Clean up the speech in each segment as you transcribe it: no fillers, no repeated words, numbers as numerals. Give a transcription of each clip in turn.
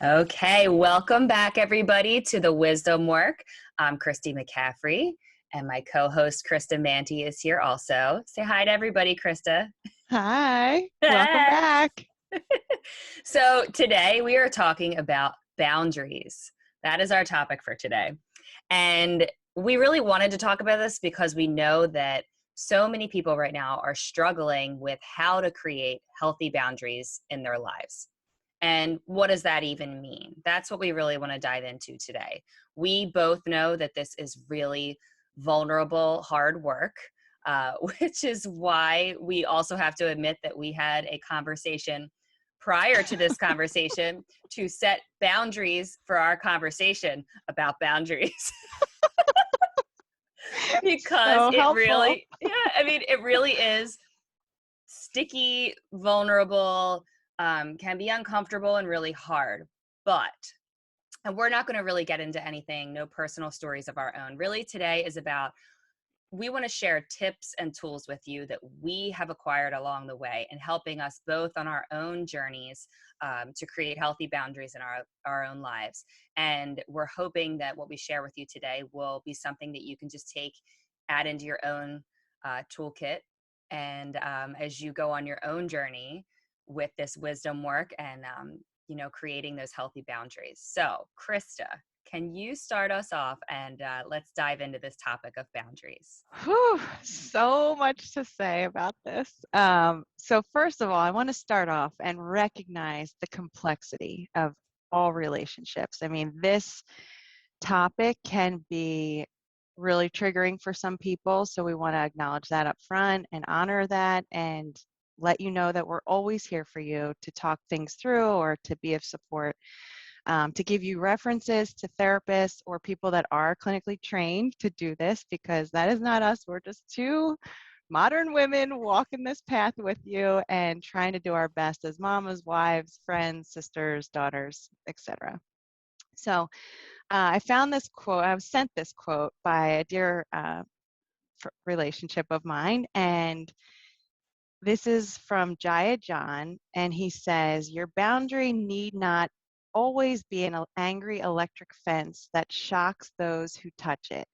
Okay, welcome back, everybody, to the Wisdom Work. I'm Christy McCaffrey, and my co-host Krista Manti is here also. Say hi to everybody, Krista. Hi, welcome back. So today we are talking about boundaries. That is our topic for today. And we really wanted to talk about this because we know that so many people right now are struggling with how to create healthy boundaries in their lives. And what does that even mean? That's what we really want to dive into today. We both know that this is really vulnerable, hard work, which is why we also have to admit that we had a conversation prior to this conversation to set boundaries for our conversation about boundaries. Because So it helpful. really, yeah, I mean, it really is sticky, vulnerable, can be uncomfortable and really hard. But, and we're not going to really get into anything, no personal stories of our own. Really, today is about we want to share tips and tools with you that we have acquired along the way and helping us both on our own journeys to create healthy boundaries in our own lives. And we're hoping that what we share with you today will be something that you can just take, add into your own toolkit. And as you go on your own journey with this wisdom work and, creating those healthy boundaries. So, Krista, can you start us off and let's dive into this topic of boundaries? Whew, so much to say about this. So first of all, I want to start off and recognize the complexity of all relationships. I mean, this topic can be really triggering for some people, so we want to acknowledge that up front and honor that and let you know that we're always here for you to talk things through or to be of support. To give you references to therapists or people that are clinically trained to do this, because that is not us. We're just two modern women walking this path with you and trying to do our best as mamas, wives, friends, sisters, daughters, etc. So I found this quote. I was sent this quote by a dear relationship of mine, and this is from Jaya John, and he says, "Your boundary need not always be an angry electric fence that shocks those who touch it.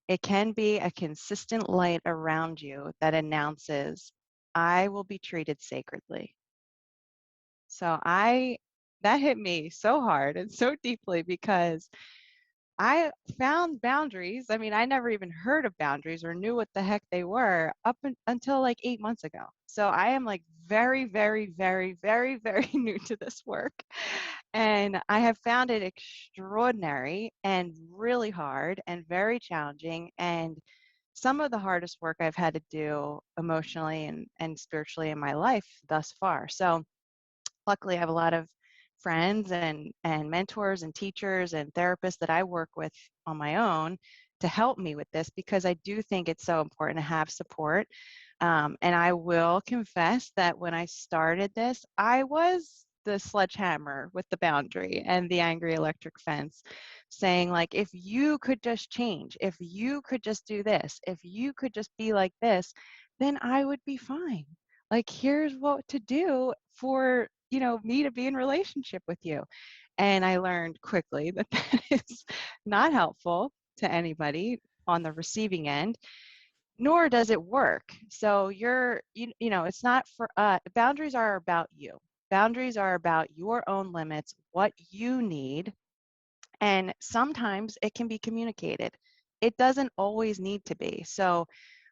It can be a consistent light around you that announces, 'I will be treated sacredly.'" So that hit me so hard and so deeply because I found boundaries. I mean, I never even heard of boundaries or knew what the heck they were until like 8 months ago. So I am like very, very, very, very, very new to this work. And I have found it extraordinary and really hard and very challenging. And some of the hardest work I've had to do emotionally and spiritually in my life thus far. So luckily, I have a lot of friends and mentors and teachers and therapists that I work with on my own to help me with this, because I do think it's so important to have support. And I will confess that when I started this, I was the sledgehammer with the boundary and the angry electric fence, saying like, if you could just change, if you could just do this, if you could just be like this, then I would be fine. Like, here's what to do for me to be in relationship with you. And I learned quickly that that is not helpful to anybody on the receiving end, nor does it work. So it's not for boundaries are about you. Boundaries are about your own limits, what you need, and sometimes it can be communicated. It doesn't always need to be. So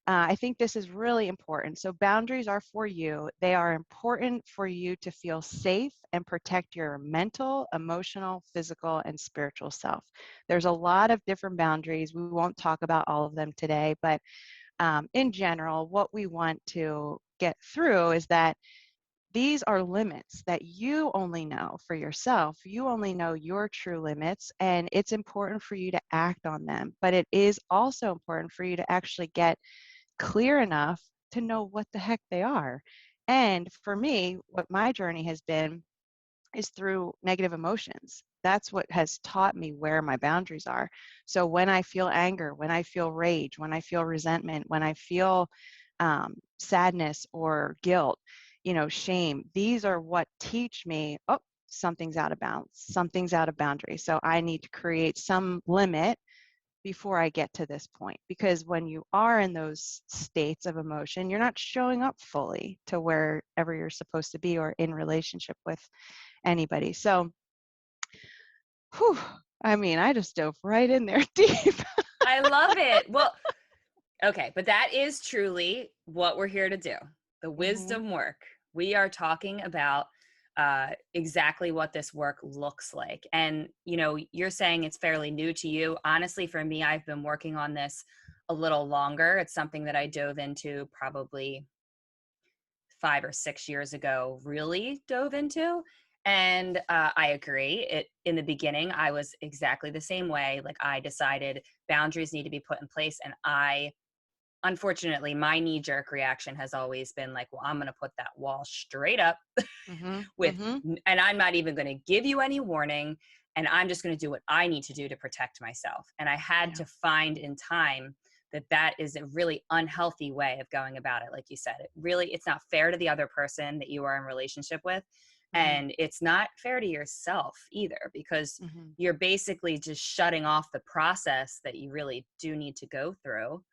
I think this is really important. So boundaries are for you. They are important for you to feel safe and protect your mental, emotional, physical, and spiritual self. There's a lot of different boundaries. We won't talk about all of them today, but in general, what we want to get through is that these are limits that you only know for yourself. You only know your true limits, and it's important for you to act on them. But it is also important for you to actually get clear enough to know what the heck they are. And for me, what my journey has been is through negative emotions. That's what has taught me where my boundaries are. So when I feel anger, when I feel rage, when I feel resentment, when I feel sadness or guilt, shame, these are what teach me, oh, something's out of bounds, something's out of boundary. So I need to create some limit before I get to this point. Because when you are in those states of emotion, you're not showing up fully to wherever you're supposed to be or in relationship with anybody. So, whew, I mean, I just dove right in there deep. I love it. Well, okay, but that is truly what we're here to do, the Hmm. wisdom work. We are talking about exactly what this work looks like. And, you're saying it's fairly new to you. Honestly, for me, I've been working on this a little longer. It's something that I dove into probably 5 or 6 years ago, really dove into. And I agree. In the beginning, I was exactly the same way. Like, I decided boundaries need to be put in place, and unfortunately, my knee jerk reaction has always been like, well, I'm going to put that wall straight up Hmm. with, Hmm. and I'm not even going to give you any warning. And I'm just going to do what I need to do to protect myself. And I had Yeah. to find in time that is a really unhealthy way of going about it. Like you said, it's not fair to the other person that you are in relationship with. Hmm. And it's not fair to yourself either, because Hmm. you're basically just shutting off the process that you really do need to go through,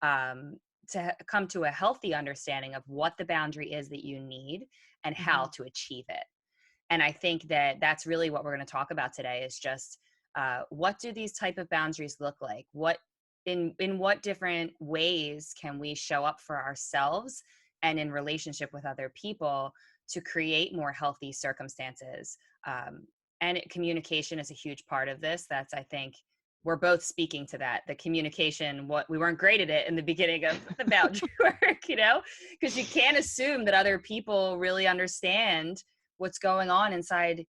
um, to come to a healthy understanding of what the boundary is that you need and how Hmm. to achieve it. And I think that that's really what we're going to talk about today, is just what do these type of boundaries look like? What in what different ways can we show up for ourselves and in relationship with other people to create more healthy circumstances? Communication is a huge part of this. That's, I think, we're both speaking to that. The communication, what we weren't great at it in the beginning of the boundary work, because you can't assume that other people really understand what's going on inside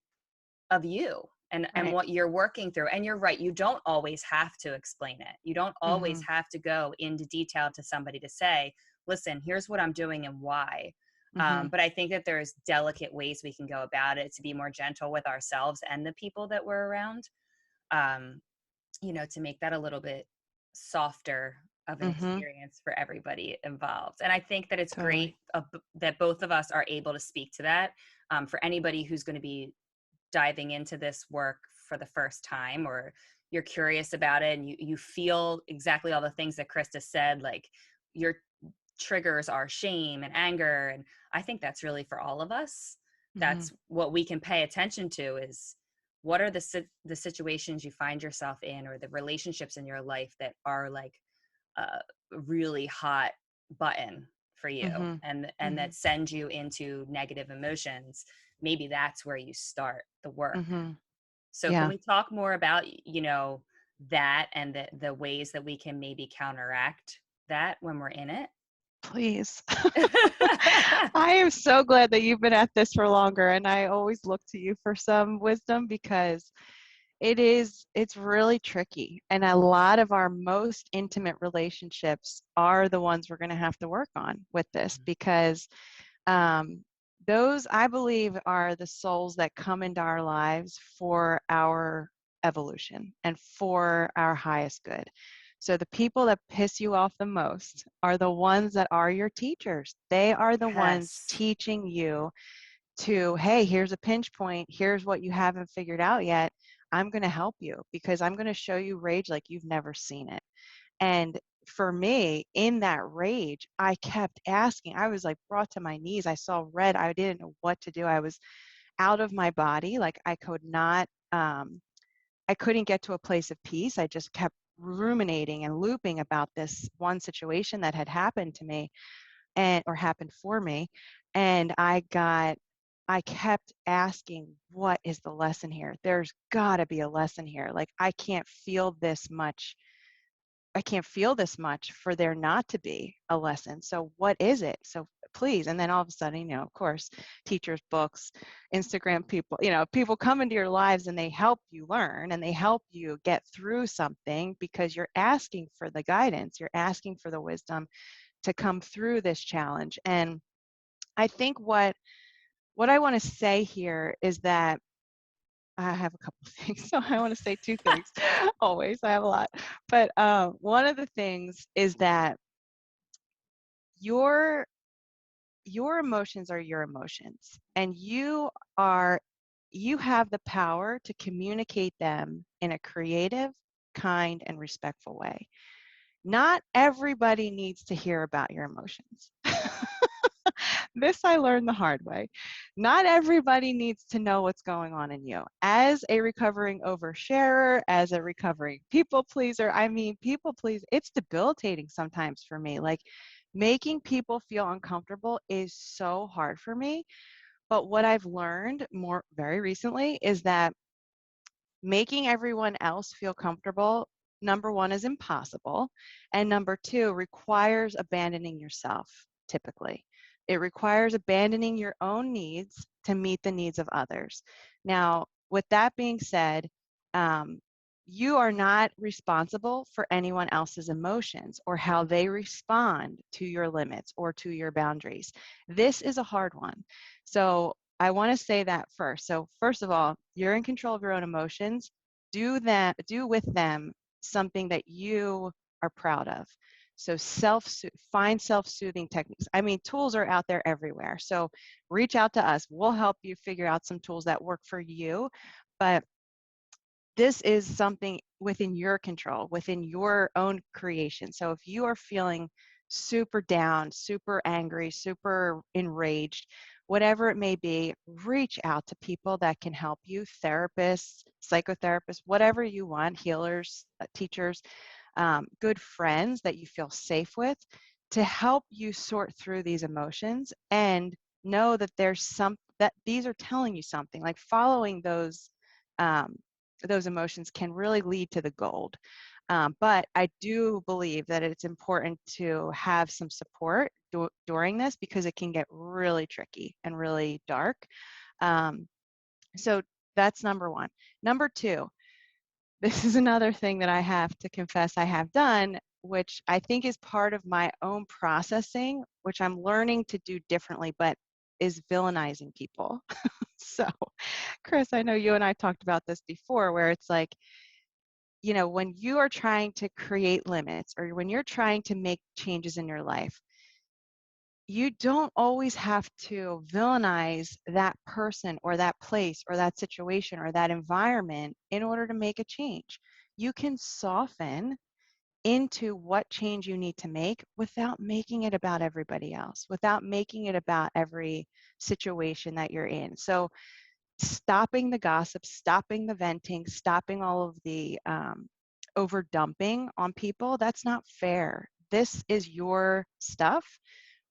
of you and Right. what you're working through. And you're right, you don't always have to explain it. You don't always Hmm. have to go into detail to somebody to say, listen, here's what I'm doing and why. Hmm. But I think that there's delicate ways we can go about it to be more gentle with ourselves and the people that we're around, um, to make that a little bit softer of an Hmm. experience for everybody involved. And I think that it's great Totally. that both of us are able to speak to that. For anybody who's going to be diving into this work for the first time, or you're curious about it and you feel exactly all the things that Krista said, like your triggers are shame and anger. And I think that's really for all of us. Hmm. That's what we can pay attention to, is what are the situations you find yourself in, or the relationships in your life that are like a really hot button for you, Hmm. and Hmm. that send you into negative emotions. Maybe that's where you start the work. Hmm. So can Yeah. we talk more about that, and the ways that we can maybe counteract that when we're in it? Please. I am so glad that you've been at this for longer, and I always look to you for some wisdom because it's really tricky. And a lot of our most intimate relationships are the ones we're going to have to work on with this, because um, those, I believe, are the souls that come into our lives for our evolution and for our highest good. So the people that piss you off the most are the ones that are your teachers. They are the ones Yes. teaching you to, hey, here's a pinch point. Here's what you haven't figured out yet. I'm going to help you because I'm going to show you rage like you've never seen it. And for me, in that rage, I kept asking. I was like brought to my knees. I saw red. I didn't know what to do. I was out of my body. Like I could not, I couldn't get to a place of peace. I just kept ruminating and looping about this one situation that had happened to me and or happened for me. And I kept asking, what is the lesson here? There's got to be a lesson here. Like I can't feel this much for there not to be a lesson. So what is it? So please. And then all of a sudden, of course, teachers, books, Instagram people, people come into your lives and they help you learn and they help you get through something because you're asking for the guidance, you're asking for the wisdom to come through this challenge. And I think what I want to say here is that I have a couple of things. So I want to say two things. Always, I have a lot. But one of the things is that your your emotions are your emotions, and you are you have the power to communicate them in a creative, kind, and respectful way. Not everybody needs to hear about your emotions. This I learned the hard way. Not everybody needs to know what's going on in you. As a recovering oversharer, as a recovering people pleaser, I mean, people please, it's debilitating sometimes for me. Like, making people feel uncomfortable is so hard for me. But what I've learned more very recently is that making everyone else feel comfortable, number one, is impossible. And number two, requires abandoning yourself, typically. It requires abandoning your own needs to meet the needs of others. Now, with that being said, you are not responsible for anyone else's emotions or how they respond to your limits or to your boundaries. This is a hard one. So I want to say that first. So first of all, you're in control of your own emotions. Do with them something that you are proud of. So find self-soothing techniques. I mean, tools are out there everywhere. So reach out to us. We'll help you figure out some tools that work for you. But this is something within your control, within your own creation. So if you are feeling super down, super angry, super enraged, whatever it may be, reach out to people that can help you, therapists, psychotherapists, whatever you want, healers, teachers, good friends that you feel safe with, to help you sort through these emotions and know that that these are telling you something. Like, following those emotions can really lead to the gold. But I do believe that it's important to have some support during this, because it can get really tricky and really dark. So that's number one. Number two, this is another thing that I have to confess I have done, which I think is part of my own processing, which I'm learning to do differently, but is villainizing people. So, Chris, I know you and I talked about this before, where it's like, when you are trying to create limits or when you're trying to make changes in your life, you don't always have to villainize that person or that place or that situation or that environment in order to make a change. You can soften into what change you need to make without making it about everybody else, without making it about every situation that you're in. So, stopping the gossip, stopping the venting, stopping all of the over dumping on people, that's not fair. This is your stuff.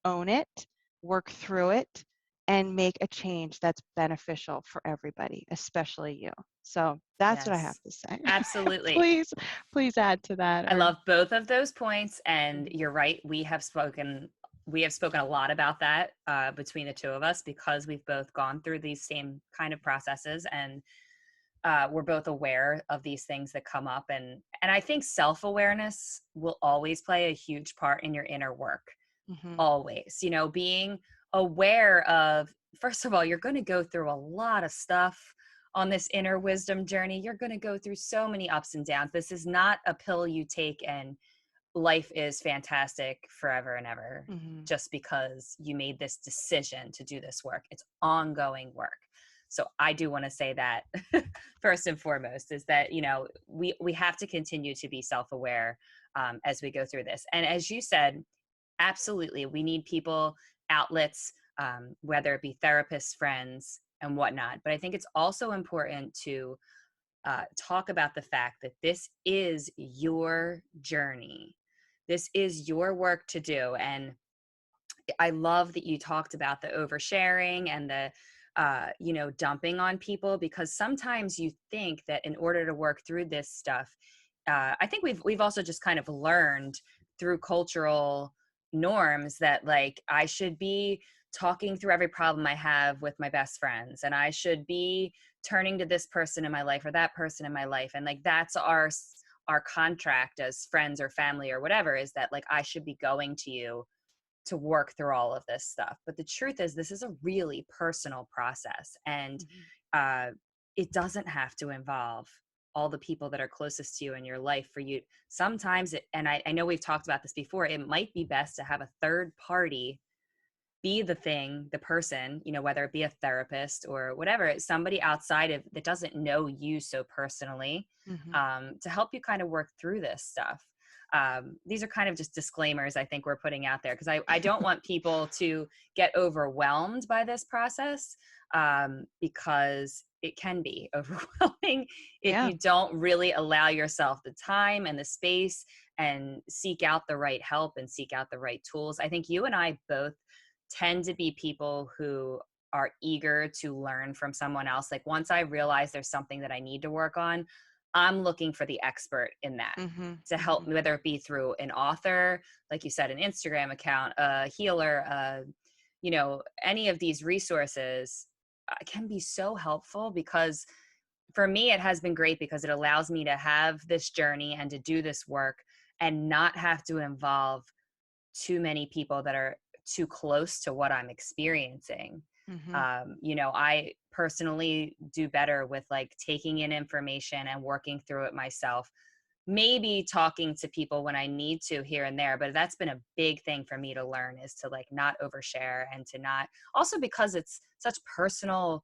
Own it, work through it, and make a change that's beneficial for everybody, especially you. So that's what I have Yes, to say. absolutely. Please add to that. I Or love both of those points, and Mhm. you're right. We have spoken a lot about that between the two of us, because we've both gone through these same kind of processes, and we're both aware of these things that come up. And I think self-awareness will always play a huge part in your inner work. Mhm. Always, being aware of, first of all, you're going to go through a lot of stuff on this inner wisdom journey. You're going to go through so many ups and downs. This is not a pill you take and life is fantastic forever and ever, Mhm. just because you made this decision to do this work. It's ongoing work. So I do want to say that first and foremost is that, we have to continue to be self-aware as we go through this. And as you said, absolutely, we need people, outlets, whether it be therapists, friends, and whatnot. But I think it's also important to talk about the fact that this is your journey. This is your work to do. And I love that you talked about the oversharing and the dumping on people, because sometimes you think that in order to work through this stuff, I think we've also just kind of learned through cultural norms that, like, I should be talking through every problem I have with my best friends, and I should be turning to this person in my life or that person in my life, and like that's our contract as friends or family or whatever, is that like I should be going to you to work through all of this stuff. But the truth is, this is a really personal process, and Mhm. uh, it doesn't have to involve all the people that are closest to you in your life for you. Sometimes and I know we've talked about this before, it might be best to have a third party be the person, whether it be a therapist or whatever, it's somebody outside of that doesn't know you so personally, Mm-hmm. to help you kind of work through this stuff. These are kind of just disclaimers I think we're putting out there, because I don't want people to get overwhelmed by this process, because it can be overwhelming if Yeah. you don't really allow yourself the time and the space and seek out the right help and seek out the right tools. I think you and I both tend to be people who are eager to learn from someone else. Like, once I realize there's something that I need to work on, I'm looking for the expert in that Mm-hmm. to help Mm-hmm. me, whether it be through an author, like you said, an Instagram account, a healer, any of these resources can be so helpful, because for me, it has been great because it allows me to have this journey and to do this work and not have to involve too many people that are too close to what I'm experiencing. Mm-hmm. I personally do better with like taking in information and working through it myself, maybe talking to people when I need to here and there. But that's been a big thing for me to learn, is to like not overshare, and to not, also because it's such personal,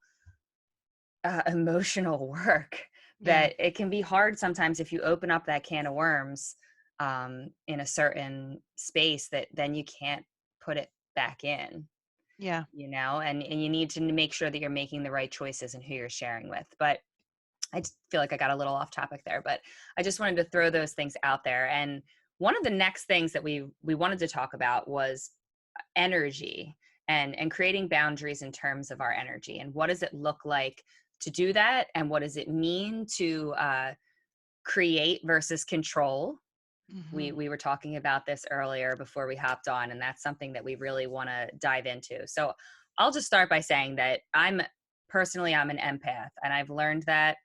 emotional work, Yeah. that it can be hard sometimes if you open up that can of worms, in a certain space, that then you can't put it back in, Yeah. and you need to make sure that you're making the right choices and who you're sharing with. But I just feel like I got a little off topic there, but I just wanted to throw those things out there. And one of the next things that we wanted to talk about was energy, and creating boundaries in terms of our energy, and what does it look like to do that, and what does it mean to create versus control. Mm-hmm. We were talking about this earlier before we hopped on, and that's something that we really want to dive into. So I'll just start by saying that I'm an empath, and I've learned that,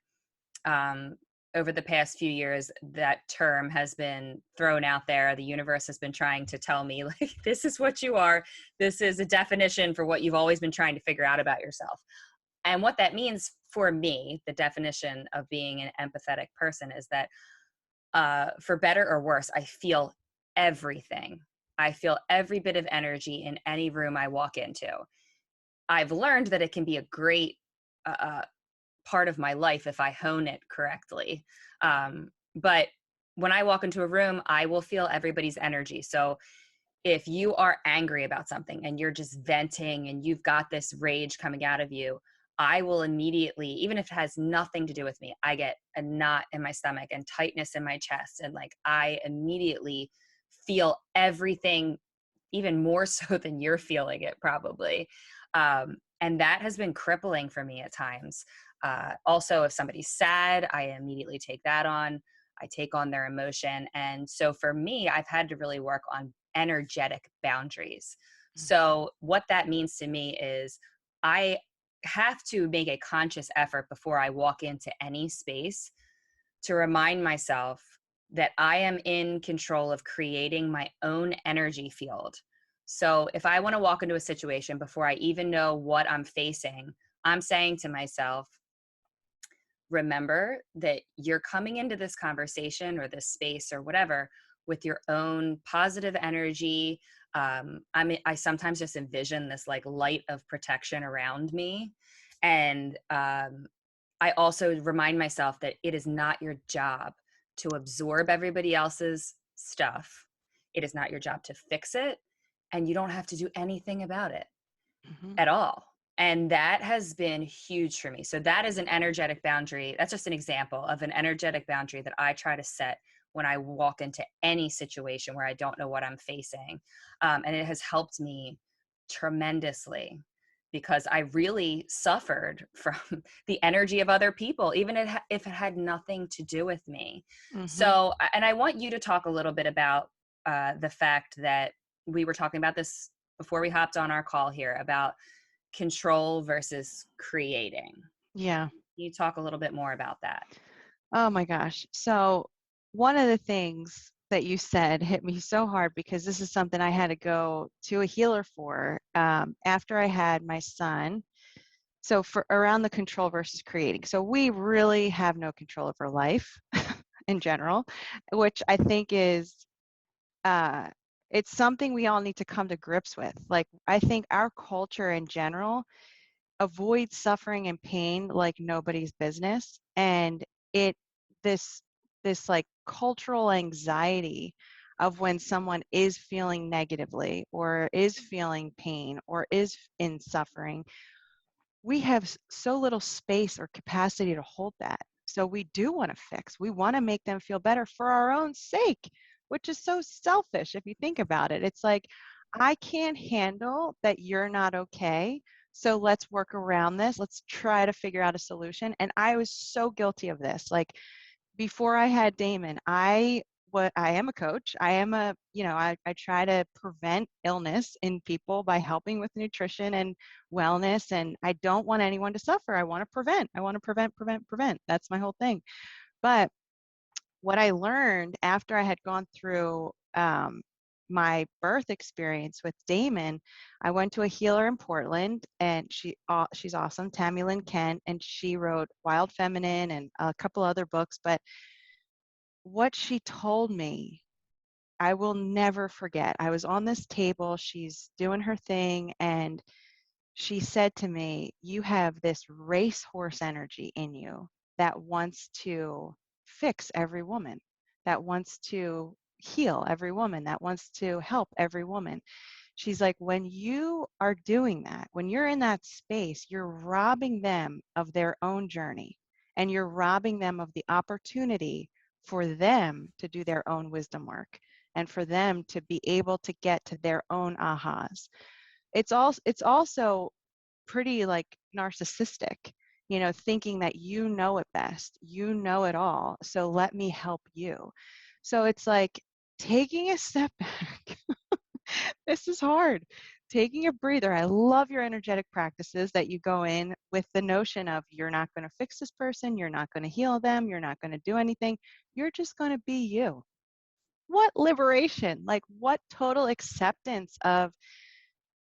um, over the past few years, that term has been thrown out there. The universe has been trying to tell me, like, this is what you are. This is a definition for what you've always been trying to figure out about yourself. And what that means for me, the definition of being an empathetic person, is that, for better or worse, I feel everything. I feel every bit of energy in any room I walk into. I've learned that it can be a great, part of my life if I hone it correctly. But when I walk into a room, I will feel everybody's energy. So if you are angry about something and you're just venting and you've got this rage coming out of you, I will immediately, even if it has nothing to do with me, I get a knot in my stomach and tightness in my chest. And like, I immediately feel everything even more so than you're feeling it, probably. And that has been crippling for me at times. Also, if somebody's sad, I immediately take that on. I take on their emotion. And so for me, I've had to really work on energetic boundaries. Mm-hmm. So what that means to me is, I have to make a conscious effort before I walk into any space to remind myself that I am in control of creating my own energy field. So if I want to walk into a situation, before I even know what I'm facing, I'm saying to myself, remember that you're coming into this conversation or this space or whatever with your own positive energy. I sometimes just envision this like light of protection around me. And I also remind myself that it is not your job to absorb everybody else's stuff. It is not your job to fix it. And you don't have to do anything about it Mm-hmm. at all. And that has been huge for me. So that is an energetic boundary. That's just an example of an energetic boundary that I try to set when I walk into any situation where I don't know what I'm facing. And it has helped me tremendously, because I really suffered from the energy of other people, even if it had nothing to do with me. Mm-hmm. So, and I want you to talk a little bit about, the fact that we were talking about this before we hopped on our call here, about control versus creating. Yeah. Can you talk a little bit more about that? Oh my gosh. So one of the things that you said hit me so hard, because this is something I had to go to a healer for, after I had my son. So for around the control versus creating. So we really have no control over life in general, which I think is It's something we all need to come to grips with. Like, I think our culture in general avoids suffering and pain like nobody's business. And it, this, this like cultural anxiety of when someone is feeling negatively or is feeling pain or is in suffering, we have so little space or capacity to hold that. So we do want to fix. We want to make them feel better for our own sake, which is so selfish if you think about it. It's like, I can't handle that you're not okay. So let's work around this. Let's try to figure out a solution. And I was so guilty of this. Like, before I had Damon, I am a coach. I am a, I try to prevent illness in people by helping with nutrition and wellness. And I don't want anyone to suffer. I want to prevent. I want to prevent, prevent, prevent. That's my whole thing. But what I learned after I had gone through my birth experience with Damon, I went to a healer in Portland, and she's awesome, Tammy Lynn Kent, and she wrote Wild Feminine and a couple other books. But what she told me, I will never forget. I was on this table, she's doing her thing, and she said to me, "You have this racehorse energy in you that wants to fix every woman, that wants to heal every woman, that wants to help every woman." She's like, when you are doing that, when you're in that space, you're robbing them of their own journey, and you're robbing them of the opportunity for them to do their own wisdom work and for them to be able to get to their own ahas. It's also pretty like narcissistic, thinking that you know it best, you know it all, so let me help you. So it's like taking a step back. This is hard. Taking a breather. I love your energetic practices that you go in with the notion of, you're not going to fix this person, you're not going to heal them, you're not going to do anything. You're just going to be you. What liberation, like what total acceptance of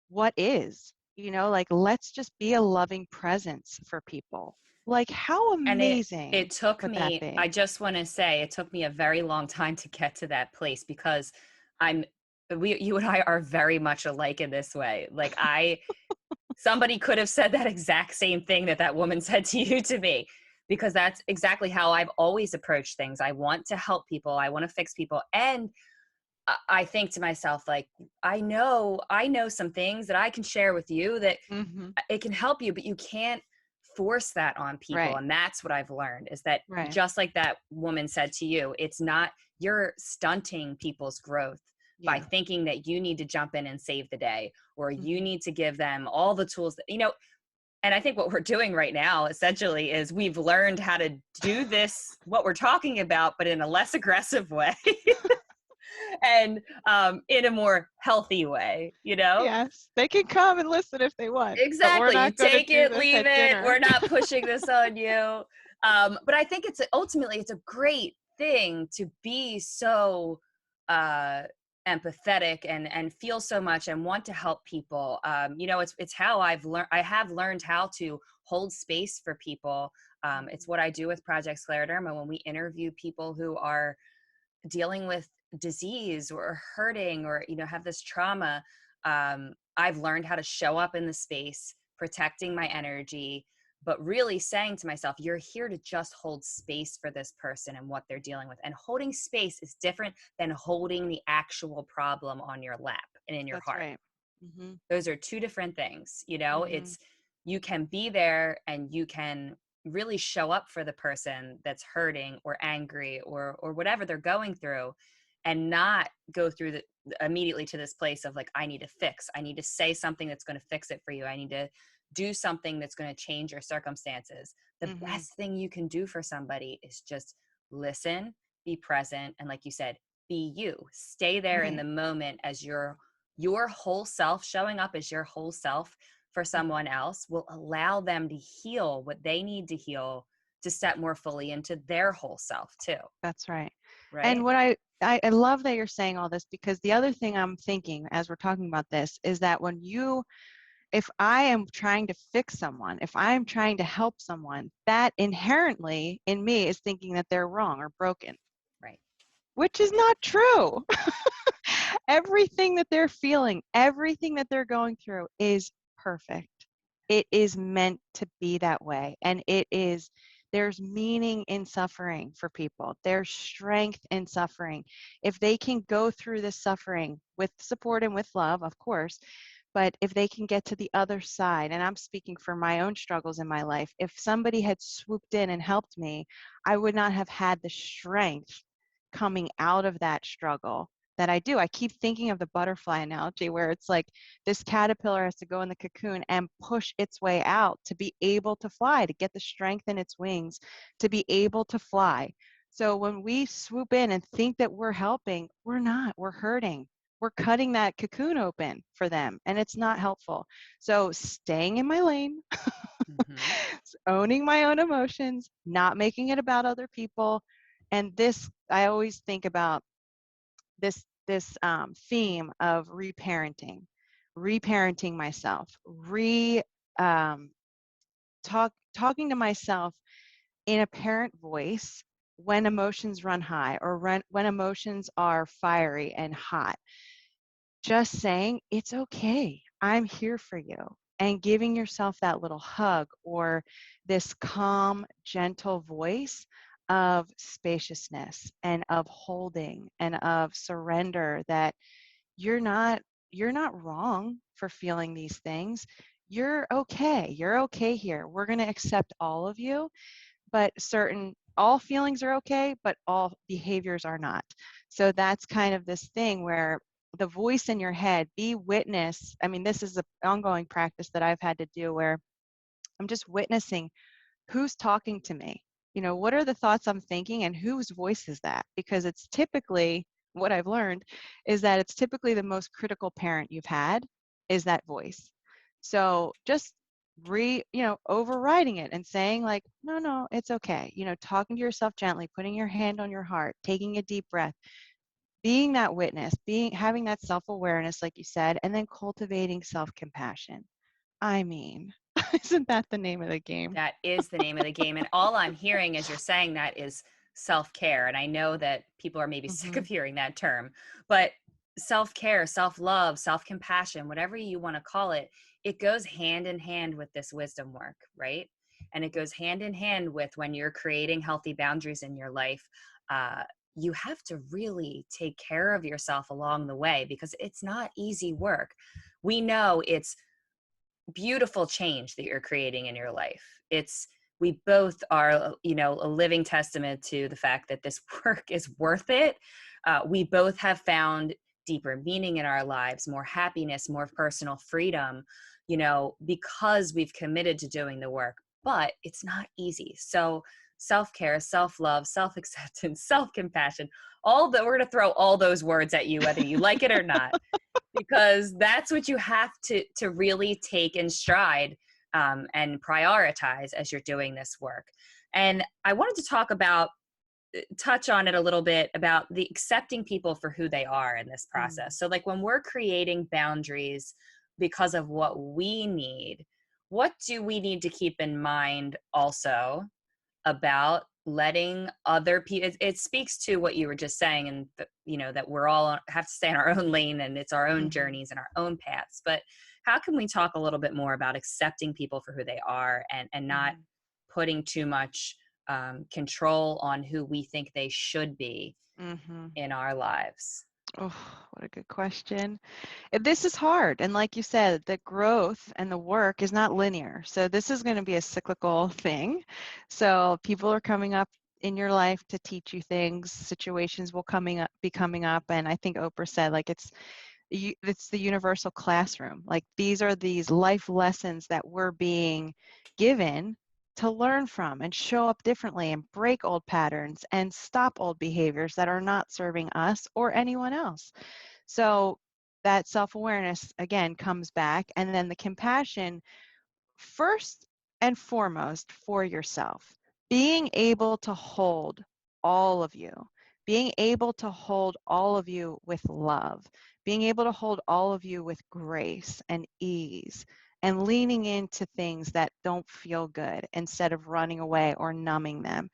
what is, like, let's just be a loving presence for people. Like, how And it amazing took would that me, I be? just want to say, it took me a very long time to get to that place, because I'm you and I are very much alike in this way. Like, somebody could have said that exact same thing that that woman said to you to me, because that's exactly how I've always approached things. I want to help people, I want to fix people, and I think to myself, like, I know some things that I can share with you that Mm-hmm. it can help you, but you can't force that on people. Right, And that's what I've learned, is that right. just like that woman said to you, it's not, you're stunting people's growth by Yeah. thinking that you need to jump in and save the day, or you Mm-hmm. need to give them all the tools that, and I think what we're doing right now essentially is we've learned how to do this, what we're talking about, but in a less aggressive way. And in a more healthy way. Yes, they can come and listen if they want, but we're Exactly. You not going to take do it, this leave at it. dinner. We're not pushing this on you. But I think ultimately it's a great thing to be so uh, empathetic and feel so much and want to help people. It's how I've learned. I have learned how to hold space for people. It's what I do with Project Scleroderma when we interview people who are dealing with disease or hurting, or have this trauma. I've learned how to show up in the space, protecting my energy, but really saying to myself, you're here to just hold space for this person and what they're dealing with. And holding space is different than holding the actual problem on your lap and in your That's heart. right. Mm-hmm. Those are two different things. Mm-hmm. It's, you can be there and you can really show up for the person that's hurting or angry or whatever they're going through, and not go through immediately to this place of like, I need to fix, I need to say something that's going to fix it for you, I need to do something that's going to change your circumstances. The Mm-hmm. best thing you can do for somebody is just listen, be present, and like you said, be you. Stay there in Right. the moment as your whole self. Showing up as your whole self for Mm-hmm. someone else will allow them to heal what they need to heal, to step more fully into their whole self too. That's right. And Right? what I love that you're saying all this, because the other thing I'm thinking as we're talking about this is that if I am trying to fix someone, if I'm trying to help someone, that inherently in me is thinking that they're wrong or broken, Right. which is not true. Everything that they're feeling, everything that they're going through is perfect. It is meant to be that way. And there's meaning in suffering for people. There's strength in suffering. If they can go through this suffering with support and with love, of course, but if they can get to the other side, and I'm speaking for my own struggles in my life, if somebody had swooped in and helped me, I would not have had the strength coming out of that struggle that I do. I keep thinking of the butterfly analogy where it's like this caterpillar has to go in the cocoon and push its way out to be able to fly, to get the strength in its wings, to be able to fly. So when we swoop in and think that we're helping, we're not, we're hurting. We're cutting that cocoon open for them, and it's not helpful. So staying in my lane, Hmm. owning my own emotions, not making it about other people. And this, I always think about this theme of reparenting myself, um, talking to myself in a parent voice when emotions run high or when emotions are fiery and hot. Just saying, it's okay. I'm here for you. And giving yourself that little hug or this calm, gentle voice of spaciousness and of holding and of surrender that you're not you're not wrong for feeling these things. You're okay. You're okay here. We're going to accept all of you, but all feelings are okay, but all behaviors are not. So that's kind of this thing where the voice in your head, be witness. I mean, this is an ongoing practice that I've had to do where I'm just witnessing who's talking to me. What are the thoughts I'm thinking and whose voice is that? Because it's typically, what I've learned is that it's typically the most critical parent you've had is that voice. So just overriding it and saying like, no, no, it's okay. Talking to yourself gently, putting your hand on your heart, taking a deep breath, being that witness, having that self-awareness, like you said, and then cultivating self-compassion. I mean, isn't that the name of the game? That is the name of the game. And all I'm hearing as you're saying that is self-care. And I know that people are maybe sick Mm-hmm. of hearing that term, but self-care, self-love, self-compassion, whatever you want to call it, it goes hand in hand with this wisdom work, right? And it goes hand in hand with when you're creating healthy boundaries in your life. Uh, you have to really take care of yourself along the way because it's not easy work. We know it's beautiful change that you're creating in your life. We both are, a living testament to the fact that this work is worth it. We both have found deeper meaning in our lives, more happiness, more personal freedom, because we've committed to doing the work, but it's not easy. So self-care, self-love, self-acceptance, self-compassion, we're going to throw all those words at you, whether you like it or not, because that's what you have to really take in stride, and prioritize as you're doing this work. And I wanted to touch on it a little bit about the accepting people for who they are in this Mm. process. So like when we're creating boundaries because of what we need, what do we need to keep in mind also about letting other people? It speaks to what you were just saying, and that we're all have to stay in our own lane, and it's our own Mhm. journeys and our own paths. But how can we talk a little bit more about accepting people for who they are, and not Mhm. putting too much control on who we think they should be Mhm. in our lives? Oh, what a good question. This is hard, and like you said, the growth and the work is not linear. So this is going to be a cyclical thing. So people are coming up in your life to teach you things. Situations will be coming up, and I think Oprah said like it's the universal classroom. Like these life lessons that we're being given to learn from and show up differently and break old patterns and stop old behaviors that are not serving us or anyone else. So that self-awareness again comes back, and then the compassion first and foremost for yourself, being able to hold all of you, being able to hold all of you with love, being able to hold all of you with grace and ease, and leaning into things that don't feel good instead of running away or numbing them.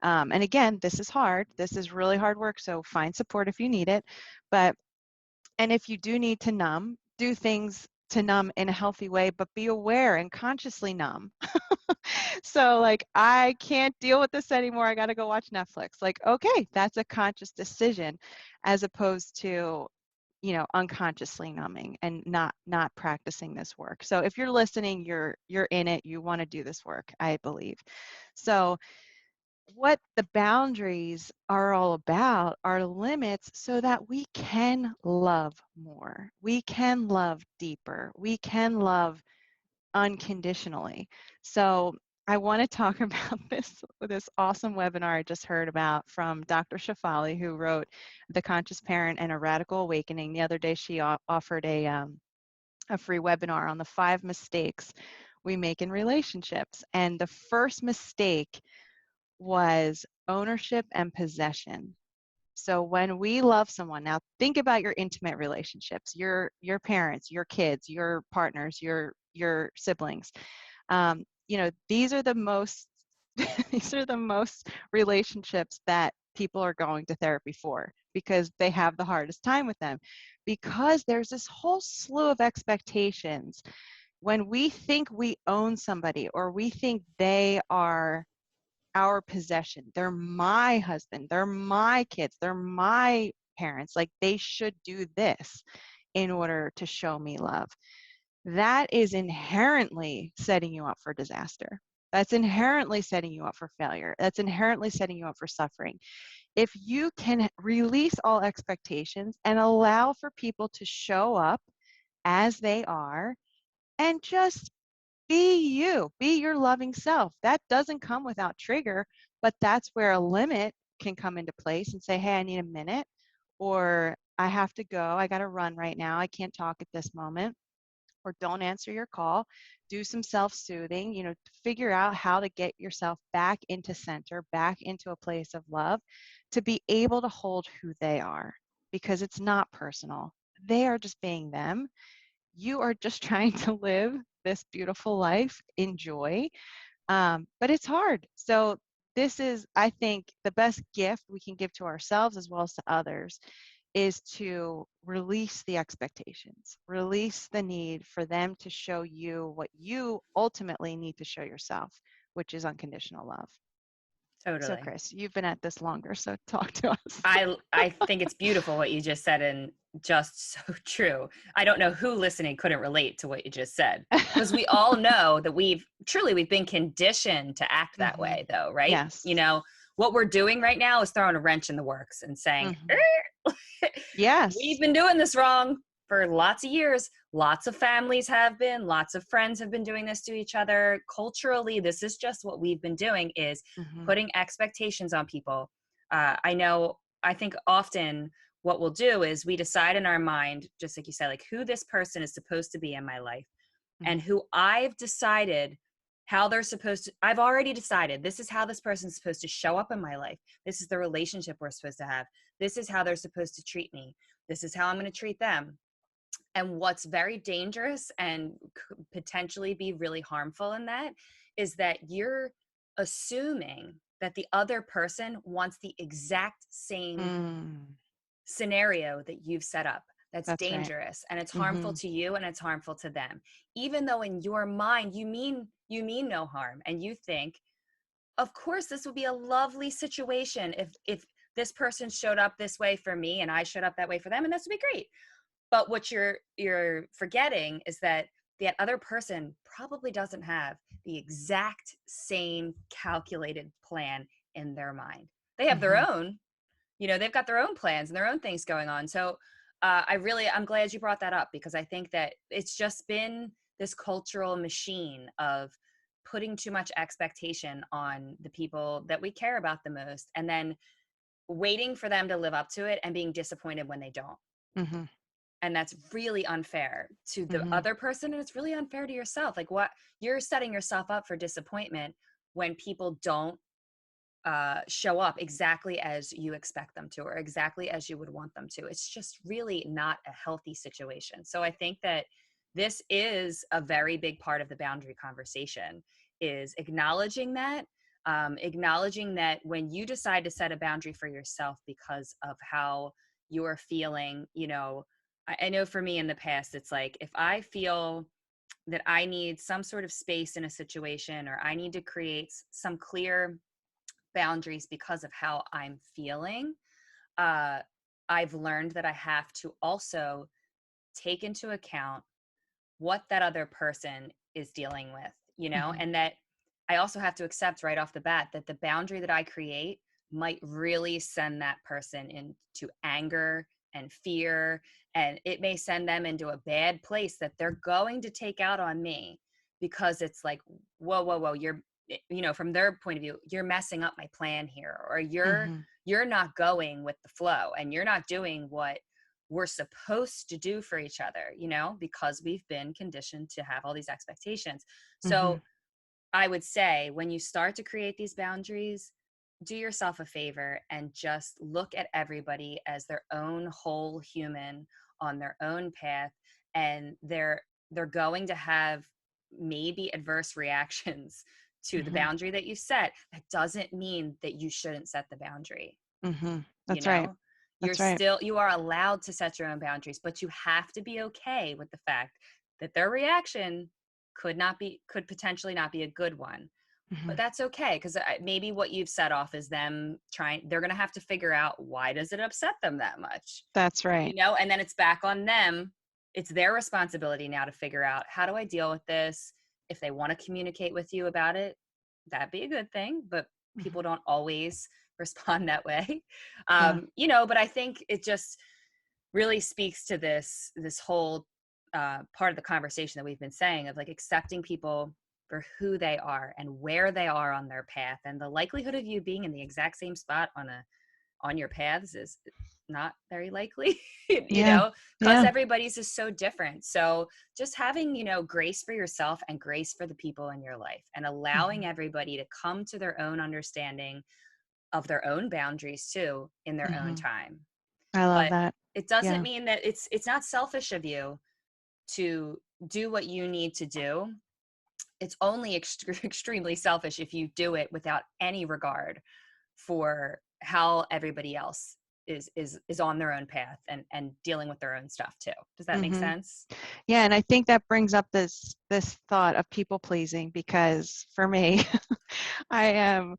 And again, this is hard. This is really hard work. So find support if you need it. But And if you do need to numb, do things to numb in a healthy way, but be aware and consciously numb. So like, I can't deal with this anymore. I got to go watch Netflix. Like, okay, that's a conscious decision as opposed to, unconsciously numbing and not practicing this work. So if you're listening, you're in it, you want to do this work, I believe. So what the boundaries are all about are limits so that we can love more. We can love deeper. We can love unconditionally. So I want to talk about this awesome webinar I just heard about from Dr. Shafali, who wrote The Conscious Parent and a Radical Awakening. The other day she offered a free webinar on the 5 mistakes we make in relationships. And the first mistake was ownership and possession. So when we love someone, now think about your intimate relationships, your parents, your kids, your partners, your siblings. These are the most these are the most relationships that people are going to therapy for because they have the hardest time with them, because there's this whole slew of expectations. When we think we own somebody or we think they are our possession, they're my husband, they're my kids, they're my parents, like they should do this in order to show me love, that is inherently setting you up for disaster. That's inherently setting you up for failure. That's inherently setting you up for suffering. If you can release all expectations and allow for people to show up as they are and just be you, be your loving self. That doesn't come without trigger, but that's where a limit can come into place and say, hey, I need a minute, or I have to go. I got to run right now. I can't talk at this moment, or don't answer your call. Do some self-soothing, figure out how to get yourself back into center, back into a place of love, to be able to hold who they are, because it's not personal. They are just being them. You are just trying to live this beautiful life, enjoy, but it's hard. So this is, I think, the best gift we can give to ourselves as well as to others, is to release the expectations, release the need for them to show you what you ultimately need to show yourself, which is unconditional love. So Totally. Chris, you've been at this longer, so talk to us. I think it's beautiful what you just said, and just so true. I don't know who listening couldn't relate to what you just said, because we all know that we've been conditioned to act that Hmm. way, though, right? Yes. What we're doing right now is throwing a wrench in the works and saying, Hmm. Yes. we've been doing this wrong for lots of years. Lots of families have been, lots of friends have been doing this to each other. Culturally, this is just what we've been doing, is Hmm. putting expectations on people. I think often what we'll do is we decide in our mind, just like you said, like who this person is supposed to be in my life, and Hmm. who I've decided how they're supposed to, I've already decided this is how this person's supposed to show up in my life. This is the relationship we're supposed to have. This is how they're supposed to treat me. This is how I'm going to treat them. And what's very dangerous and could potentially be really harmful in that is that you're assuming that the other person wants the exact same Mm, scenario that you've set up. That's that's right. dangerous, and it's harmful Hmm. to you and it's harmful to them. Even though in your mind you mean no harm, and you think, of course this would be a lovely situation if this person showed up this way for me and I showed up that way for them, and this would be great. But what you're forgetting is that that other person probably doesn't have the exact same calculated plan in their mind. They have their Hmm. own, they've got their own plans and their own things going on. So I'm glad you brought that up, because I think that it's just been this cultural machine of putting too much expectation on the people that we care about the most, and then waiting for them to live up to it and being disappointed when they don't. Hmm. And that's really unfair to the Hmm. other person, and it's really unfair to yourself. Like, what, you're setting yourself up for disappointment when people don't show up exactly as you expect them to, or exactly as you would want them to. It's just really not a healthy situation. So I think that this is a very big part of the boundary conversation, is acknowledging that when you decide to set a boundary for yourself because of how you're feeling, I know for me in the past, it's like if I feel that I need some sort of space in a situation, or I need to create some clear boundaries because of how I'm feeling, uh, I've learned that I have to also take into account what that other person is dealing with, Hmm. and that I also have to accept right off the bat that the boundary that I create might really send that person into anger and fear, and it may send them into a bad place that they're going to take out on me, because it's like, whoa, whoa, whoa, you're, from their point of view, you're messing up my plan here, or Hmm. you're not going with the flow, and you're not doing what we're supposed to do for each other, because we've been conditioned to have all these expectations. Hmm. So I would say when you start to create these boundaries, do yourself a favor and just look at everybody as their own whole human on their own path, and they're going to have maybe adverse reactions to the Hmm. boundary that you set. That doesn't mean that you shouldn't set the boundary. Hmm. you That's right. know That's right. you are allowed to set your own boundaries, but you have to be okay with the fact that their reaction could potentially not be a good one. But Hmm. that's okay, because maybe what you've set off is them trying, they're going to have to figure out, why does it upset them that much, That's right. and then it's back on them. It's their responsibility now to figure out, how do I deal with this? If they want to communicate with you about it, that'd be a good thing, but Hmm. people don't always respond that way. Yeah. But I think it just really speaks to this whole part of the conversation that we've been saying, of like accepting people for who they are and where they are on their path, and the likelihood of you being in the exact same spot on your paths is not very likely, Yeah. because Yeah. everybody's is so different. So just having, grace for yourself and grace for the people in your life, and allowing Hmm. everybody to come to their own understanding of their own boundaries too, in their own Hmm. time. I love But that. it doesn't Yeah. mean that it's not selfish of you to do what you need to do. It's only extremely selfish if you do it without any regard for how everybody else is on their own path, and dealing with their own stuff too. Does that make Hmm. sense? Yeah, and I think that brings up this thought of people pleasing, because for me, I am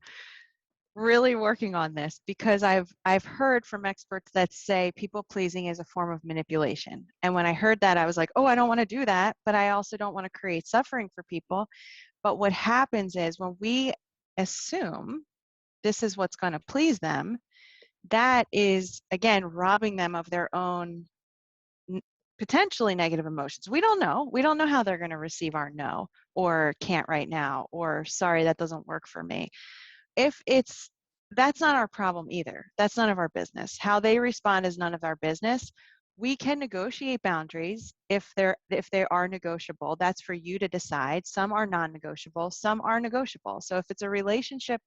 really working on this, because I've heard from experts that say people pleasing is a form of manipulation. And when I heard that, I was like, oh, I don't want to do that, but I also don't want to create suffering for people. But what happens is, when we assume this is what's going to please them, that is again robbing them of their own n- potentially negative emotions. We don't know. We don't know how they're going to receive our no, or can't right now, or sorry, that doesn't work for me. If it's That's not our problem either. That's none of our business. How they respond is none of our business. We can negotiate boundaries if they are negotiable. That's for you to decide. Some are non-negotiable, some are negotiable. So if it's a relationship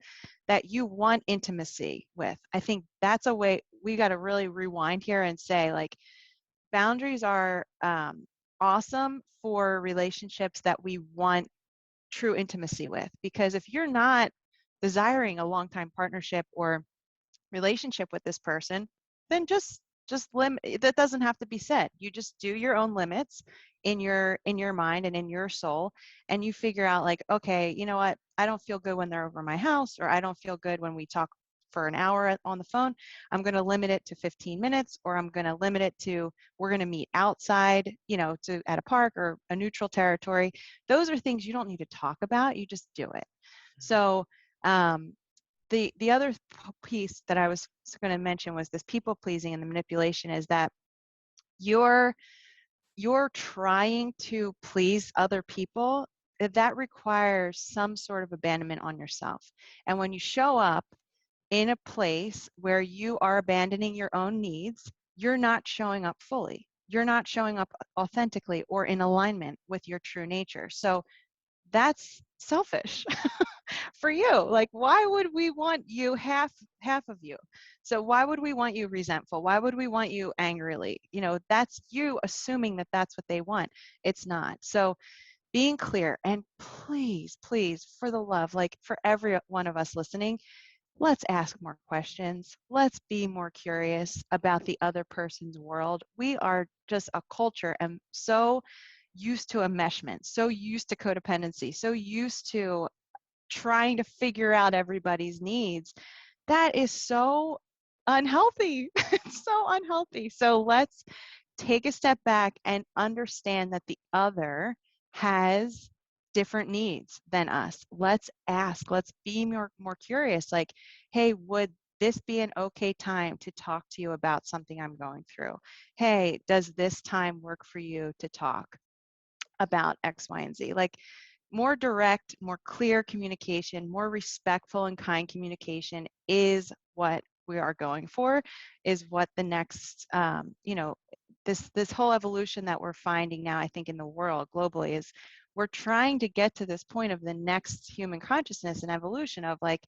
that you want intimacy with, I think that's a way we got to really rewind here and say, like, boundaries are awesome for relationships that we want true intimacy with. Because if you're not desiring a long-time partnership or relationship with this person, then just limit. That doesn't have to be said. You just do your own limits in your mind and in your soul, and you figure out, like, okay, you know what, I don't feel good when they're over my house, or I don't feel good when we talk for an hour on the phone. I'm going to limit it to 15 minutes, or I'm going to limit it to, we're going to meet outside, to at a park or a neutral territory. Those are things you don't need to talk about. You just do it. So um, the other piece that I was going to mention was this people pleasing and the manipulation, is that you're you're trying to please other people. That requires some sort of abandonment on yourself. And when you show up in a place where you are abandoning your own needs, you're not showing up fully. You're not showing up authentically or in alignment with your true nature. So that's selfish for you. Like, why would we want you half of you? So why would we want you resentful? Why would we want you angrily? That's you assuming that that's what they want. It's not. So being clear, and please, please, for the love, like, for every one of us listening, let's ask more questions. Let's be more curious about the other person's world. We are just a culture and so used to enmeshment, so used to codependency, so used to trying to figure out everybody's needs. That is so unhealthy. It's so unhealthy. So let's take a step back and understand that the other has different needs than us. Let's ask, let's be more curious. Like, hey, would this be an okay time to talk to you about something I'm going through? Hey, does this time work for you to talk about X, Y, and Z? Like, more direct, more clear communication, more respectful and kind communication is what we are going for, is what the next, this whole evolution that we're finding now, I think, in the world globally is we're trying to get to this point of the next human consciousness and evolution of like,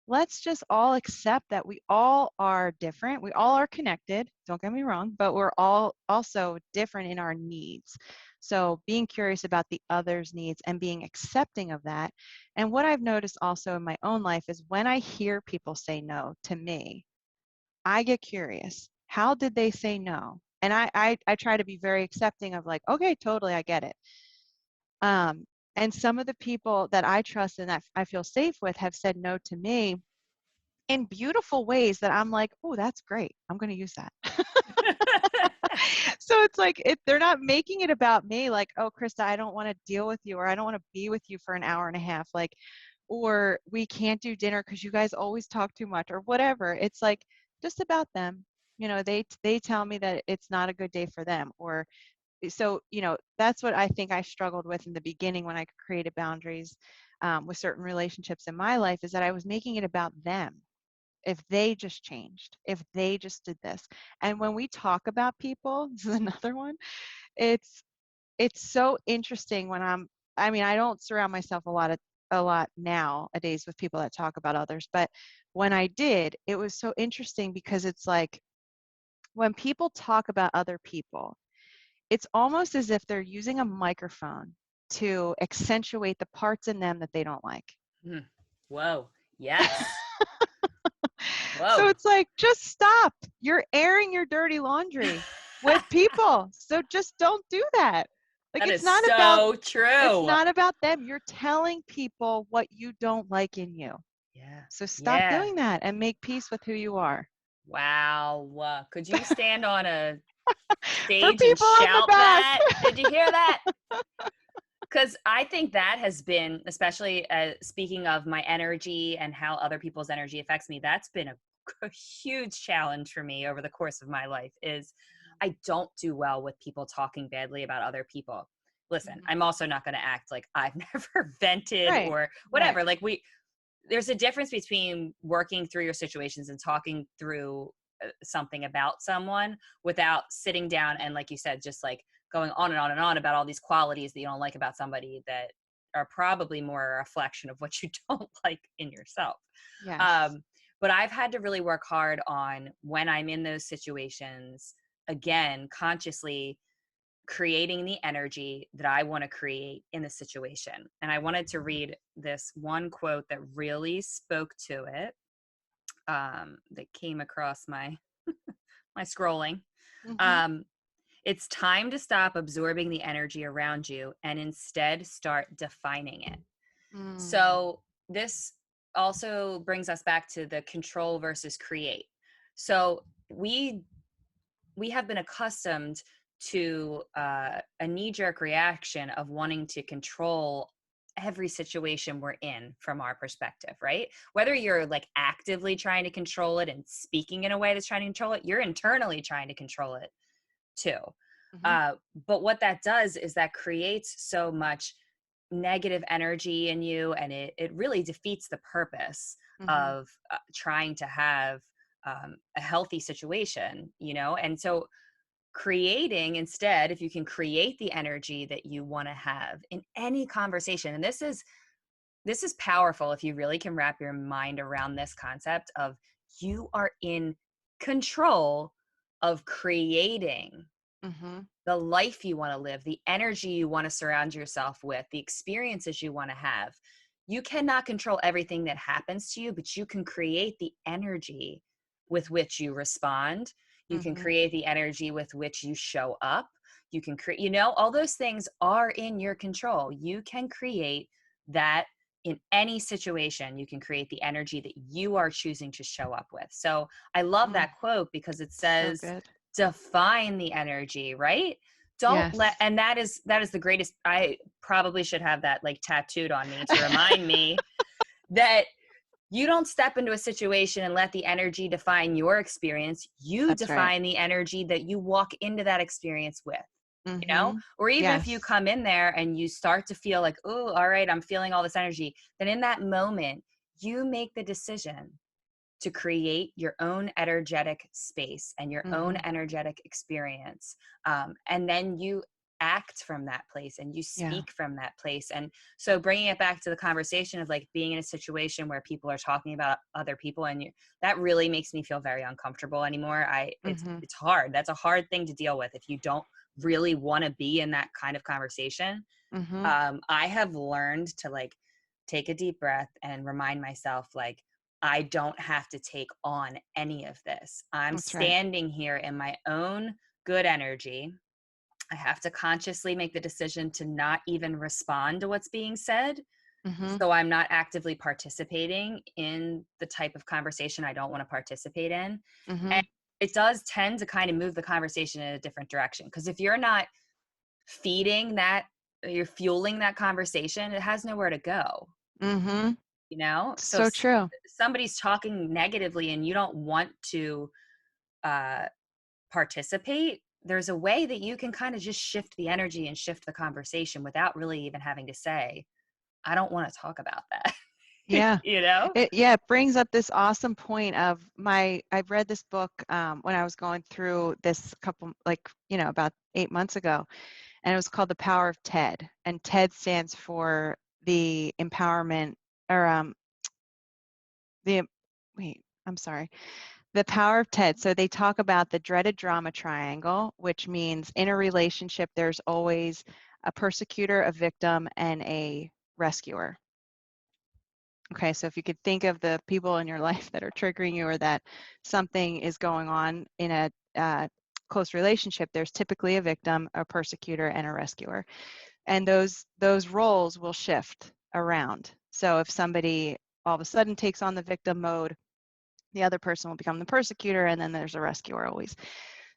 let's just all accept that we all are different. We all are connected, don't get me wrong, but we're all also different in our needs. So being curious about the other's needs and being accepting of that. And what I've noticed also in my own life is when I hear people say no to me, I get curious. How did they say no? And I try to be very accepting of like, okay, totally, I get it. Um, and some of the people that I trust and that I feel safe with have said no to me in beautiful ways that I'm like, oh, that's great. I'm going to use that. So it's like they're not making it about me, like, oh, Krista, I don't want to deal with you, or I don't want to be with you for an hour and a half, like, or we can't do dinner because you guys always talk too much, or whatever. It's like just about them. They tell me that it's not a good day for them, or so that's what I think I struggled with in the beginning when I created boundaries with certain relationships in my life, is that I was making it about them. If they just changed, if they just did this. And when we talk about people, this is another one, it's so interesting when I don't surround myself a lot nowadays with people that talk about others, but when I did, it was so interesting because it's like when people talk about other people, it's almost as if they're using a microphone to accentuate the parts in them that they don't like. Hmm. Whoa. Yes. So Whoa. it's like, just stop. You're airing your dirty laundry with people. So just don't do that. Like That is so it's true. not about them. You're telling people what you don't like in you. Yeah. So stop Yeah. doing that and make peace with who you are. Wow. Could you stand on a For stage and people on the shout back. that? Did you hear that? Because I think that has been, especially speaking of my energy and how other people's energy affects me, that's been a huge challenge for me over the course of my life. Is I don't do well with people talking badly about other people. Listen, Mhm. I'm also not going to act like I've never vented Right. or Right. whatever. Like there's a difference between working through your situations and talking through something about someone without sitting down and, like you said, just like going on and on and on about all these qualities that you don't like about somebody that are probably more a reflection of what you don't like in yourself. Yes. um, but I've had to really work hard on, when I'm in those situations, again, consciously creating the energy that I want to create in the situation. And I wanted to read this one quote that really spoke to it, that came across my my scrolling. Mhm. Um, it's time to stop absorbing the energy around you and instead start defining it. Mm. So this also brings us back to the control versus create. So we have been accustomed to a knee-jerk reaction of wanting to control every situation we're in from our perspective, right? Whether you're like actively trying to control it and speaking in a way that's trying to control it, you're internally trying to control it too. Mhm. uh, but what that does is that creates so much negative energy in you, and it really defeats the purpose Mhm. of trying to have a healthy situation, and so creating instead, if you can create the energy that you want to have in any conversation. And this is powerful if you really can wrap your mind around this concept of, you are in control of creating Mhm. the life you want to live, the energy you want to surround yourself with, the experiences you want to have. you cannot control everything that happens to you, but you can create the energy with which you respond. You can Mm-hmm. create the energy with which you show up. You can create, all those things are in your control. You can create that in any situation. You can create the energy that you are choosing to show up with. So I love Mm, that quote because it so says, good. define the energy, right? Don't let, Yes. and that is the greatest. I probably should have that like tattooed on me to remind me that you don't step into a situation and let the energy define your experience. You That's right. define the energy that you walk into that experience with, Mm-hmm. or even if you Yes. come in there and you start to feel like, oh, all right, I'm feeling all this energy, then in that moment, you make the decision to create your own energetic space and your own Mm-hmm. energetic experience. And then you act from that place and you Yeah. speak from that place. And so bringing it back to the conversation of like being in a situation where people are talking about other people and that really makes me feel very uncomfortable anymore. It's Mm-hmm. it's hard. That's a hard thing to deal with if you don't really want to be in that kind of conversation. Mm-hmm. I have learned to like take a deep breath and remind myself like I don't have to take on any of this. I'm That's right. standing here in my own good energy. I have to consciously make the decision to not even respond to what's being said. Mm-hmm. So I'm not actively participating in the type of conversation I don't want to participate in. Mm-hmm. And it does tend to kind of move the conversation in a different direction. Because if you're not feeding that, you're fueling that conversation, it has nowhere to go, Mm-hmm. So So true. somebody's talking negatively and you don't want to uh participate, there's a way that you can kind of just shift the energy and shift the conversation without really even having to say, I don't want to talk about that. Yeah. you know It brings up this awesome point of I've read this book when I was going through this couple, like, about 8 months ago, and it was called The Power of TED. And TED stands for the empowerment, or the, wait, I'm sorry, The Power of TED. So they talk about the dreaded drama triangle, which means in a relationship, there's always a persecutor, a victim, and a rescuer. Okay, so if you could think of the people in your life that are triggering you, or that something is going on in a close relationship, there's typically a victim, a persecutor, and a rescuer. And those roles will shift around. So if somebody all of a sudden takes on the victim mode, the other person will become the persecutor, and then there's a rescuer always.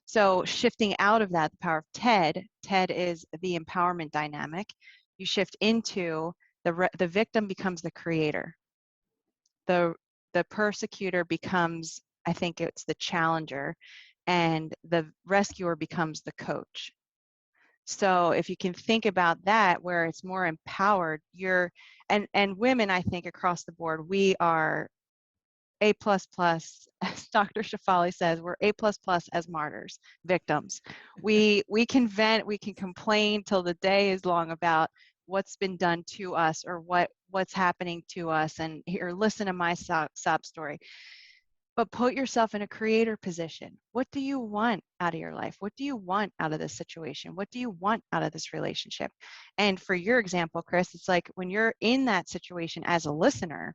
So shifting out of that, the power of TED is the empowerment dynamic. You shift into the victim becomes the creator. The persecutor becomes, I think it's the challenger, and the rescuer becomes the coach. So if you can think about that, where it's more empowered, and women, I think across the board, we are A++, as Dr. Shafali says, we're A++ as martyrs, victims. We can vent, we can complain till the day is long about what's been done to us, or what's happening to us, and here, listen to my sob story. But put yourself in a creator position. What do you want out of your life? What do you want out of this situation? What do you want out of this relationship? And for your example, Chris, it's like when you're in that situation as a listener,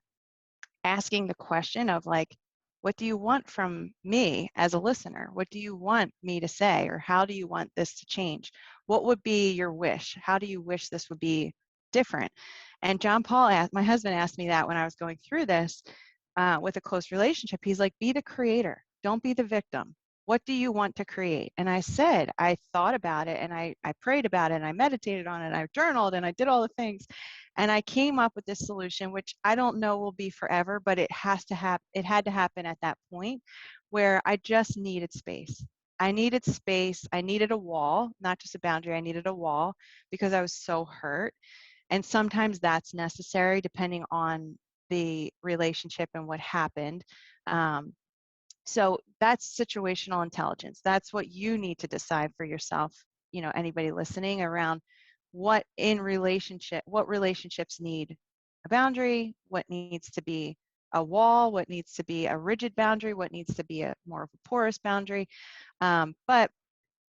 asking the question of like, what do you want from me as a listener? What do you want me to say? Or how do you want this to change? What would be your wish? How do you wish this would be different? And John Paul asked, my husband asked me that when I was going through this with a close relationship. He's like, be the creator. Don't be the victim. What do you want to create? And I said, I thought about it, and I prayed about it, and I meditated on it, and I journaled, and I did all the things. And I came up with this solution, which I don't know will be forever, but it has to happen. It had to happen at that point where I just needed space. I needed space. I needed a wall, not just a boundary. I needed a wall because I was so hurt. And sometimes that's necessary depending on the relationship and what happened. Um, so that's situational intelligence. That's what you need to decide for yourself. Anybody listening, around what relationships need a boundary, what needs to be a wall, what needs to be a rigid boundary, what needs to be a more of a porous boundary. But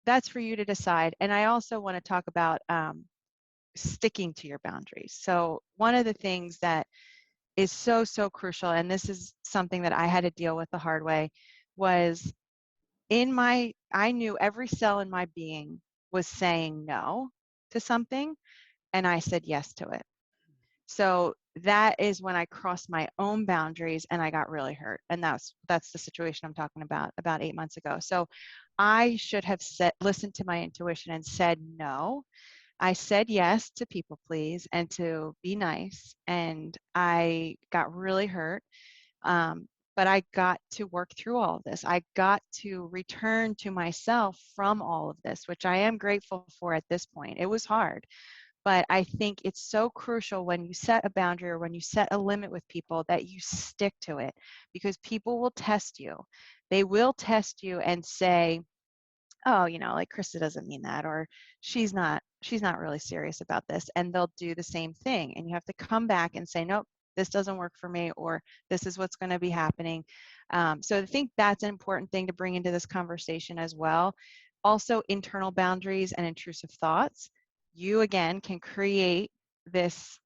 that's for you to decide. And I also want to talk about sticking to your boundaries. So one of the things that is so, so crucial, and this is something that I had to deal with the hard way, was I knew every cell in my being was saying no to something, and I said yes to it. So that is when I crossed my own boundaries and I got really hurt. And that's the situation I'm talking about 8 months ago. So I should have listened to my intuition and said no. I said yes to people please and to be nice. And I got really hurt. Um, but I got to work through all of this. I got to return to myself from all of this, which I am grateful for at this point. It was hard, but I think it's so crucial when you set a boundary or when you set a limit with people that you stick to it, because people will test you. They will test you and say, oh, like Krista doesn't mean that, or she's not really serious about this. And they'll do the same thing. And you have to come back and say, nope, this doesn't work for me, or this is what's going to be happening. So I think that's an important thing to bring into this conversation as well. Also, internal boundaries and intrusive thoughts. You again can create this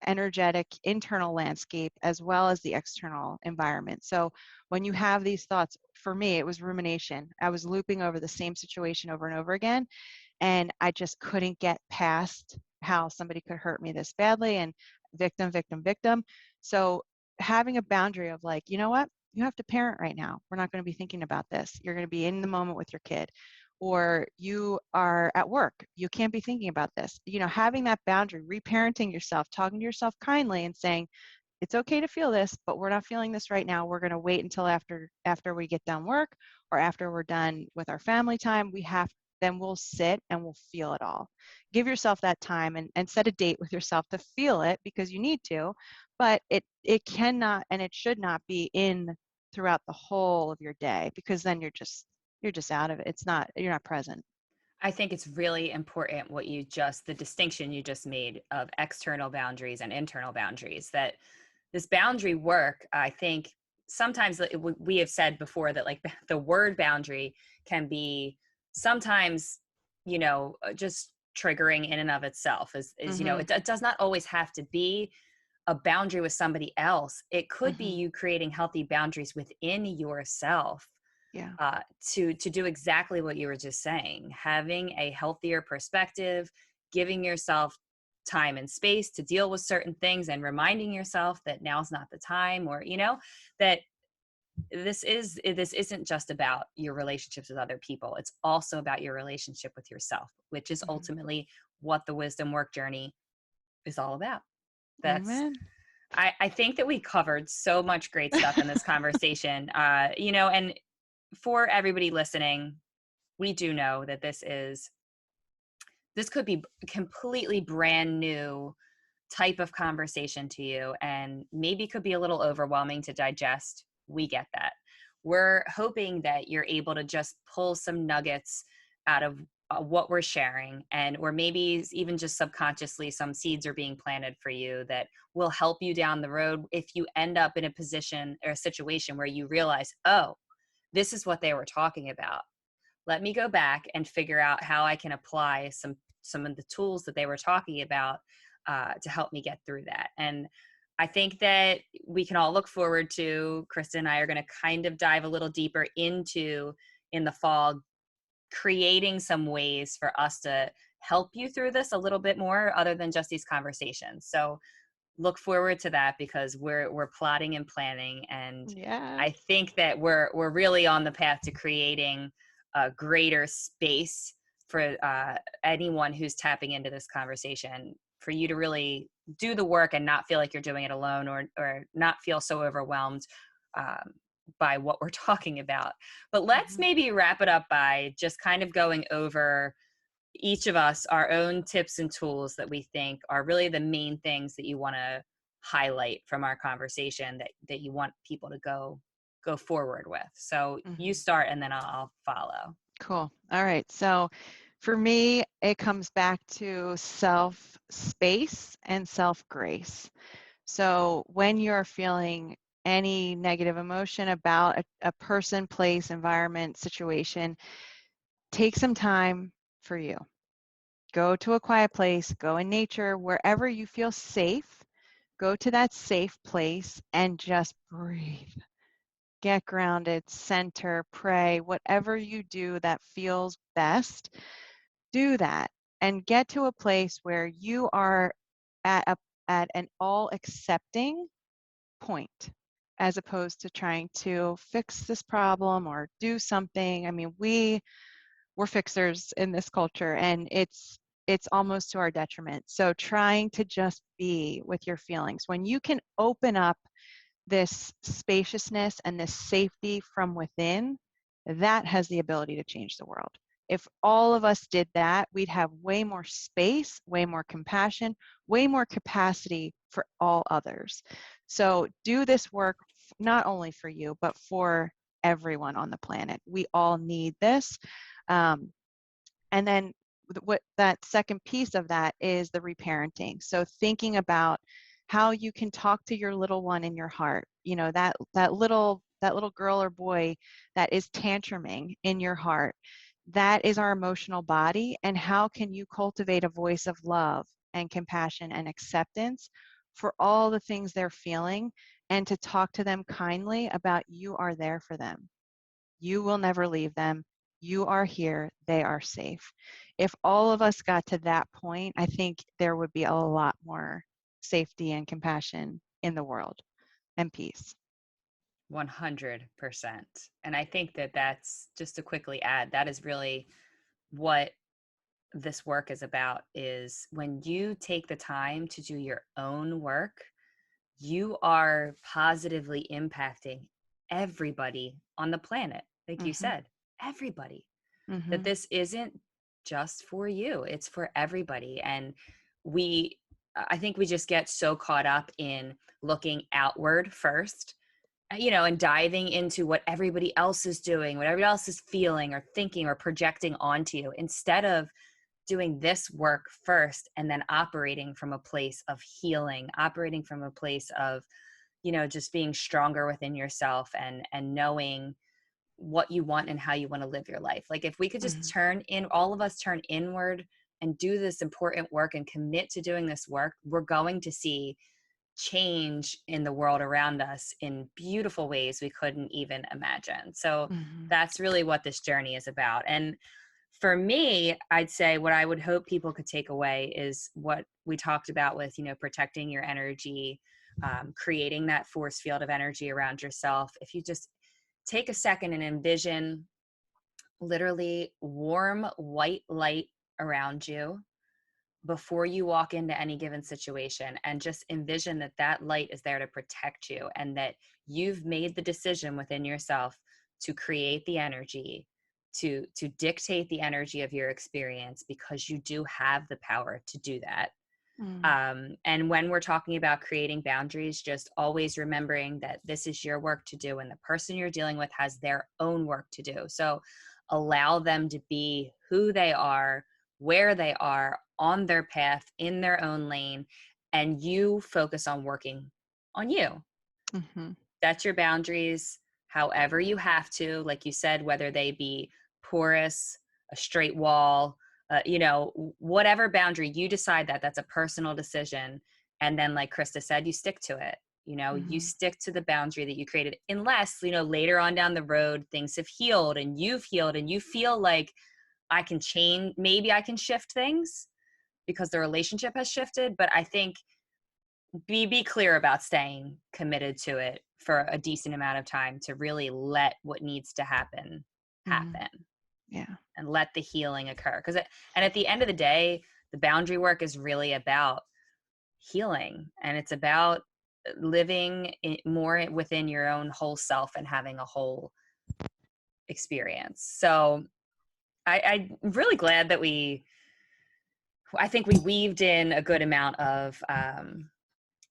energetic internal landscape as well as the external environment. So when you have these thoughts, for me, it was rumination. I was looping over the same situation over and over again, and I just couldn't get past how somebody could hurt me this badly, and victim, victim, victim. So having a boundary of like, you know what? You have to parent right now. We're not going to be thinking about this. You're going to be in the moment with your kid. Or you are at work. You can't be thinking about this. Having that boundary, reparenting yourself, talking to yourself kindly and saying, it's okay to feel this, but we're not feeling this right now. We're going to wait until after we get done work or after we're done with our family time. Then we'll sit and we'll feel it all. Give yourself that time and set a date with yourself to feel it, because you need to, but it cannot and it should not be in throughout the whole of your day, because then you're just out of it. You're not present. I think it's really important the distinction you just made of external boundaries and internal boundaries, that this boundary work, I think sometimes we have said before that like the word boundary can be sometimes, just triggering in and of itself is Mm-hmm. it does not always have to be a boundary with somebody else. It could be Mm-hmm. you creating healthy boundaries within yourself, Yeah. to do exactly what you were just saying, having a healthier perspective, giving yourself time and space to deal with certain things, and reminding yourself that now's not the time, or that this isn't just about your relationships with other people. It's also about your relationship with yourself, which is Mm-hmm. ultimately what the wisdom work journey is all about. That's Amen. I think that we covered so much great stuff in this conversation. And for everybody listening, we do know that this could be completely brand new type of conversation to you, and maybe could be a little overwhelming to digest. We get that. We're hoping that you're able to just pull some nuggets out of what we're sharing, or maybe even just subconsciously some seeds are being planted for you that will help you down the road if you end up in a position or a situation where you realize, oh, this is what they were talking about. Let me go back and figure out how I can apply some of the tools that they were talking about, to help me get through that. And I think that we can all look forward to, Krista and I are going to kind of dive a little deeper into, in the fall, creating some ways for us to help you through this a little bit more, other than just these conversations. So look forward to that, because we're plotting and planning, and Yes. I think that we're really on the path to creating a greater space for anyone who's tapping into this conversation, for you to really do the work and not feel like you're doing it alone, or not feel so overwhelmed um, by what we're talking about. But let's Mm-hmm. maybe wrap it up by just kind of going over, each of us, our own tips and tools that we think are really the main things that you want to highlight from our conversation, that you want people to go forward with. So you Mm-hmm. start, and then I'll follow. Cool. All right. So for me, it comes back to self space and self grace. So when you're feeling any negative emotion about a person, place, environment, situation, take some time for you. Go to a quiet place, go in nature, wherever you feel safe. Go to that safe place and just breathe. Get grounded, center, pray, whatever you do that feels best, do that and get to a place where you are at at an all accepting point, as opposed to trying to fix this problem or do something. I mean, we're fixers in this culture, and it's almost to our detriment. So trying to just be with your feelings, when you can open up this spaciousness and this safety from within, that has the ability to change the world. If all of us did that, we'd have way more space, way more compassion, way more capacity for all others. So do this work not only for you, but for everyone on the planet. We all need this. Um, and then what that second piece of that is the reparenting. So thinking about how you can talk to your little one in your heart, you know, that little girl or boy that is tantruming in your heart. That is our emotional body. And how can you cultivate a voice of love and compassion and acceptance for all the things they're feeling, and to talk to them kindly about you are there for them. You will never leave them. You are here. They are safe. If all of us got to that point, I think there would be a lot more safety and compassion in the world, and peace. 100%. And I think that that's, just to quickly add, that is really what this work is about, is when you take the time to do your own work, you are positively impacting everybody on the planet. Like you Mm-hmm. said, everybody. That Mm-hmm. this isn't just for you, it's for everybody. And I think we just get so caught up in looking outward first, and diving into what everybody else is doing, what everybody else is feeling or thinking or projecting onto you, instead of doing this work first and then operating from a place of healing, operating from a place of, just being stronger within yourself, and knowing what you want and how you want to live your life. Like, if we could just all of us turn inward and do this important work and commit to doing this work, we're going to see change in the world around us in beautiful ways we couldn't even imagine. So Mm-hmm. that's really what this journey is about. And for me, I'd say what I would hope people could take away is what we talked about with, protecting your energy, creating that force field of energy around yourself. If you just take a second and envision literally warm white light around you before you walk into any given situation, and just envision that that light is there to protect you, and that you've made the decision within yourself to create the energy, to dictate the energy of your experience, because you do have the power to do that. Mm-hmm. And when we're talking about creating boundaries, just always remembering that this is your work to do, and the person you're dealing with has their own work to do. So allow them to be who they are, where they are, on their path, in their own lane, and you focus on working on you. Mm-hmm. Set your boundaries however you have to, like you said, whether they be porous, a straight wall, whatever boundary you decide, that's a personal decision. And then, like Krista said, you stick to it. You Mm-hmm. stick to the boundary that you created, unless, later on down the road, things have healed and you've healed and you feel like, I can change, maybe I can shift things because the relationship has shifted. But I think be clear about staying committed to it for a decent amount of time, to really let what needs to happen Mm-hmm. happen, Yeah. and let the healing occur. And at the end of the day, the boundary work is really about healing, and it's about living more within your own whole self and having a whole experience. So I'm really glad that I think we weaved in a good amount of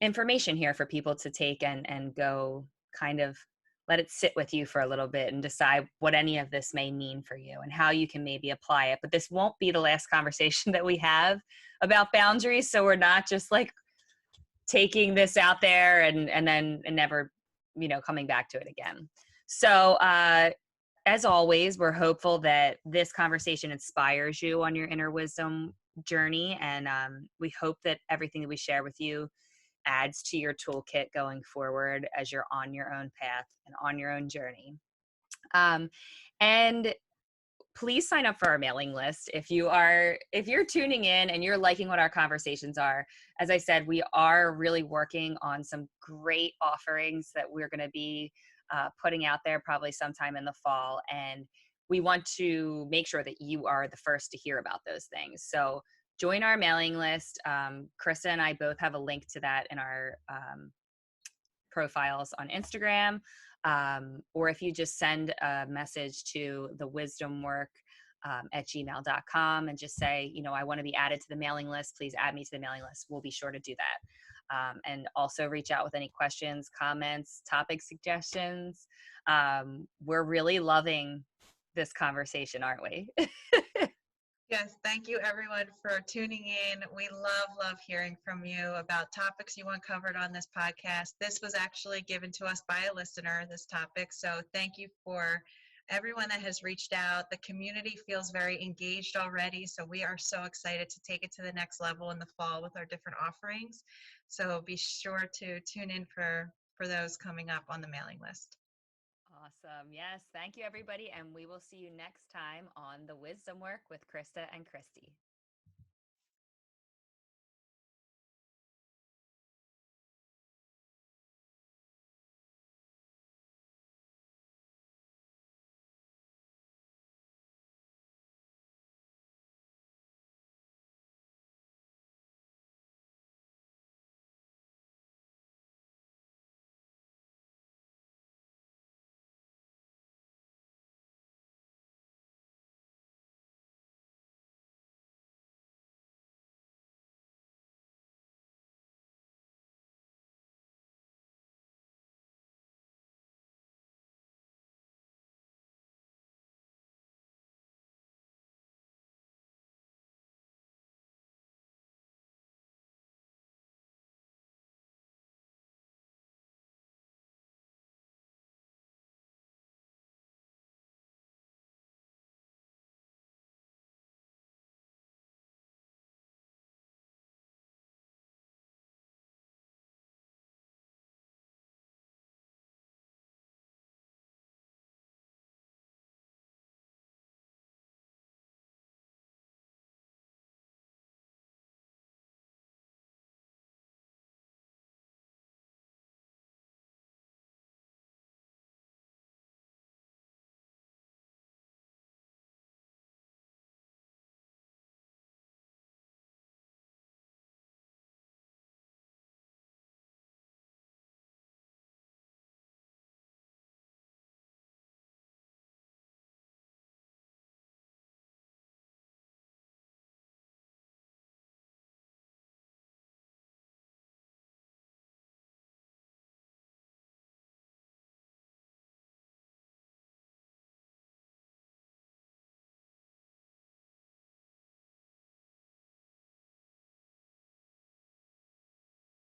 information here for people to take and go, kind of let it sit with you for a little bit and decide what any of this may mean for you and how you can maybe apply it. But this won't be the last conversation that we have about boundaries. So we're not just like taking this out there and then never, coming back to it again. So, as always, we're hopeful that this conversation inspires you on your inner wisdom journey. And we hope that everything that we share with you adds to your toolkit going forward as you're on your own path and on your own journey. And please sign up for our mailing list if you're tuning in and you're liking what our conversations are. As I said, we are really working on some great offerings that we're going to be putting out there probably sometime in the fall, and we want to make sure that you are the first to hear about those things. So join our mailing list. Krista and I both have a link to that in our profiles on Instagram, or if you just send a message to the wisdom work at gmail.com and just say, I want to be added to the mailing list, please add me to the mailing list. We'll be sure to do that. And also reach out with any questions, comments, topic suggestions. We're really loving this conversation, aren't we? Yes, thank you everyone for tuning in. We love hearing from you about topics you want covered on this podcast. This was actually given to us by a listener, this topic. So thank you for everyone that has reached out. The community feels very engaged already. So we are so excited to take it to the next level in the fall with our different offerings. So be sure to tune in for those coming up on the mailing list. Awesome. Yes. Thank you, everybody. And we will see you next time on The Wisdom Work with Krista and Christy.